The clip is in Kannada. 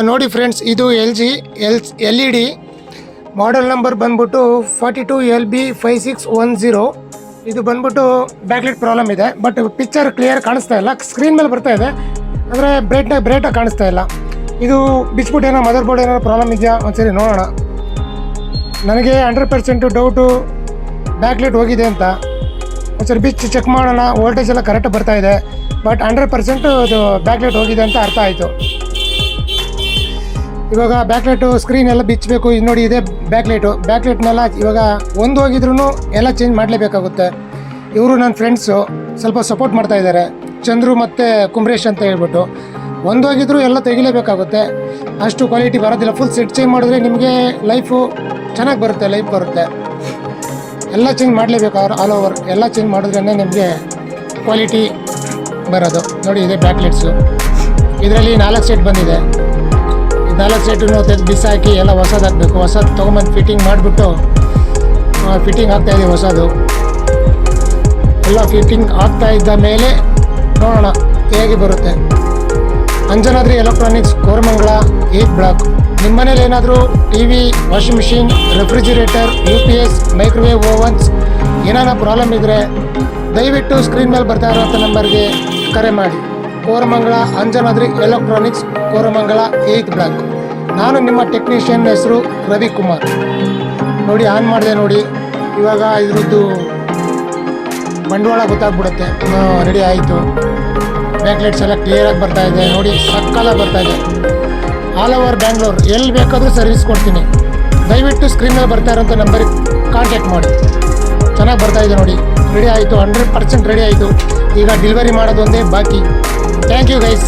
ನೋಡಿ ಫ್ರೆಂಡ್ಸ್, ಇದು LG LED ಮಾಡೆಲ್ ನಂಬರ್ ಬಂದ್ಬಿಟ್ಟು 42LB5610. ಇದು ಬಂದ್ಬಿಟ್ಟು ಬ್ಯಾಕ್ಲೈಟ್ ಪ್ರಾಬ್ಲಮ್ ಇದೆ, ಬಟ್ ಪಿಕ್ಚರ್ ಕ್ಲಿಯರ್ ಕಾಣಿಸ್ತಾ ಇಲ್ಲ. ಸ್ಕ್ರೀನ್ ಮೇಲೆ ಬರ್ತಾ ಇದೆ, ಅಂದರೆ ಬ್ರೈಟಾಗಿ ಕಾಣಿಸ್ತಾ ಇಲ್ಲ. ಇದು ಬಿಚ್ಬಿಟ್ಟು ಏನೋ ಮದರ್ ಬೋರ್ಡ್ ಏನಾದ್ರು ಪ್ರಾಬ್ಲಮ್ ಇದೆಯಾ ಒಂದ್ಸರಿ ನೋಡೋಣ. ನನಗೆ 100% ಡೌಟು ಬ್ಯಾಕ್ಲೈಟ್ ಹೋಗಿದೆ ಅಂತ. ಒಂದ್ಸರಿ ಬಿಚ್ಚು ಚೆಕ್ ಮಾಡೋಣ. ವೋಲ್ಟೇಜ್ ಎಲ್ಲ ಕರೆಕ್ಟ್ ಬರ್ತಾ ಇದೆ, ಬಟ್ 100% ಅದು ಬ್ಯಾಕ್ಲೈಟ್ ಹೋಗಿದೆ ಅಂತ ಅರ್ಥ ಆಯಿತು. ಇವಾಗ ಬ್ಯಾಕ್ಲೈಟು ಸ್ಕ್ರೀನ್ ಎಲ್ಲ ಬಿಚ್ಚಬೇಕು. ಇದು ನೋಡಿ, ಇದೆ ಬ್ಯಾಕ್ಲೈಟ್ನೆಲ್ಲ ಇವಾಗ ಒಂದು ಹೋಗಿದ್ರು ಎಲ್ಲ ಚೇಂಜ್ ಮಾಡಲೇಬೇಕಾಗುತ್ತೆ. ಇವರು ನನ್ನ ಫ್ರೆಂಡ್ಸು ಸ್ವಲ್ಪ ಸಪೋರ್ಟ್ ಮಾಡ್ತಾ ಇದ್ದಾರೆ, ಚಂದ್ರು ಮತ್ತು ಕುಮ್ರೇಶ್ ಅಂತ ಹೇಳ್ಬಿಟ್ಟು. ಒಂದು ಹೋಗಿದ್ರು ಎಲ್ಲ ತೆಗಿಲೇಬೇಕಾಗುತ್ತೆ, ಅಷ್ಟು ಕ್ವಾಲಿಟಿ ಬರೋದಿಲ್ಲ. ಫುಲ್ ಸೆಟ್ ಚೇಂಜ್ ಮಾಡಿದ್ರೆ ನಿಮಗೆ ಲೈಫು ಚೆನ್ನಾಗಿ ಬರುತ್ತೆ, ಲೈಫ್ ಬರುತ್ತೆ. ಎಲ್ಲ ಚೇಂಜ್ ಮಾಡಲೇಬೇಕು, ಆಲ್ ಓವರ್ ಎಲ್ಲ ಚೇಂಜ್ ಮಾಡಿದ್ರೇ ನಿಮಗೆ ಕ್ವಾಲಿಟಿ ಬರೋದು. ನೋಡಿ, ಇದೆ ಬ್ಯಾಕ್ಲೈಟ್ಸು. ಇದರಲ್ಲಿ 4 ಸೆಟ್ ಬಂದಿದೆ. 4 ಸೆಟನ್ನು ತೆಗೆದು ಬಿಸಾಕಿ ಎಲ್ಲ ಹೊಸದಾಗಬೇಕು. ಹೊಸದು ತೊಗೊಂಬಂದು ಫಿಟ್ಟಿಂಗ್ ಮಾಡಿಬಿಟ್ಟು ಫಿಟ್ಟಿಂಗ್ ಆಗ್ತಾಯಿದೆ. ಹೊಸದು ಎಲ್ಲ ಫಿಟ್ಟಿಂಗ್ ಆಗ್ತಾ ಇದ್ದ ಮೇಲೆ ನೋಡೋಣ ಹೇಗೆ ಬರುತ್ತೆ. Anjanadri Electronics, Koramangala, 8th block. ನಿಮ್ಮ ಮನೇಲಿ ಏನಾದರೂ TV, washing machine, refrigerator, UPS, microwave ovens ಏನಾರ ಪ್ರಾಬ್ಲಮ್ ಇದ್ದರೆ ದಯವಿಟ್ಟು ಸ್ಕ್ರೀನ್ ಮೇಲೆ ಬರ್ತಾ ಇರೋಂಥ ನಂಬರ್ಗೆ ಕರೆ ಮಾಡಿ. Koramangala, Anjanadri Electronics, Koramangala, 8th block. ನಾನು ನಿಮ್ಮ ಟೆಕ್ನಿಷಿಯನ್ ಹೆಸರು ರವಿಕುಮಾರ್. ನೋಡಿ, ಆನ್ ಮಾಡಿದೆ ನೋಡಿ. ಇವಾಗ ಇದ್ರದ್ದು ಬಂಡವಾಳ ಗೊತ್ತಾಗ್ಬಿಡುತ್ತೆ. ರೆಡಿ ಆಯಿತು. ಬ್ಯಾಕ್ಲೈಟ್ಸ್ ಎಲ್ಲ ಕ್ಲಿಯರಾಗಿ ಬರ್ತಾ ಇದೆ ನೋಡಿ, ಸಕ್ಕಲಾಗಿ ಬರ್ತಾ ಇದೆ. ಆಲ್ ಓವರ್ ಬ್ಯಾಂಗ್ಳೂರ್ ಎಲ್ಲಿ ಬೇಕಾದರೂ ಸರ್ವಿಸ್ ಕೊಡ್ತೀನಿ. ದಯವಿಟ್ಟು ಸ್ಕ್ರೀನ್ ಮೇಲೆ ಬರ್ತಾ ಇರೋಂಥ ನಂಬರಿಗೆ ಕಾಂಟ್ಯಾಕ್ಟ್ ಮಾಡಿ. ಚೆನ್ನಾಗಿ ಬರ್ತಾ ಇದೆ ನೋಡಿ. ರೆಡಿ ಆಯಿತು, 100% ರೆಡಿ ಆಯಿತು. ಈಗ ಡೆಲಿವರಿ ಮಾಡೋದು ಒಂದೇ ಬಾಕಿ. Thank you guys.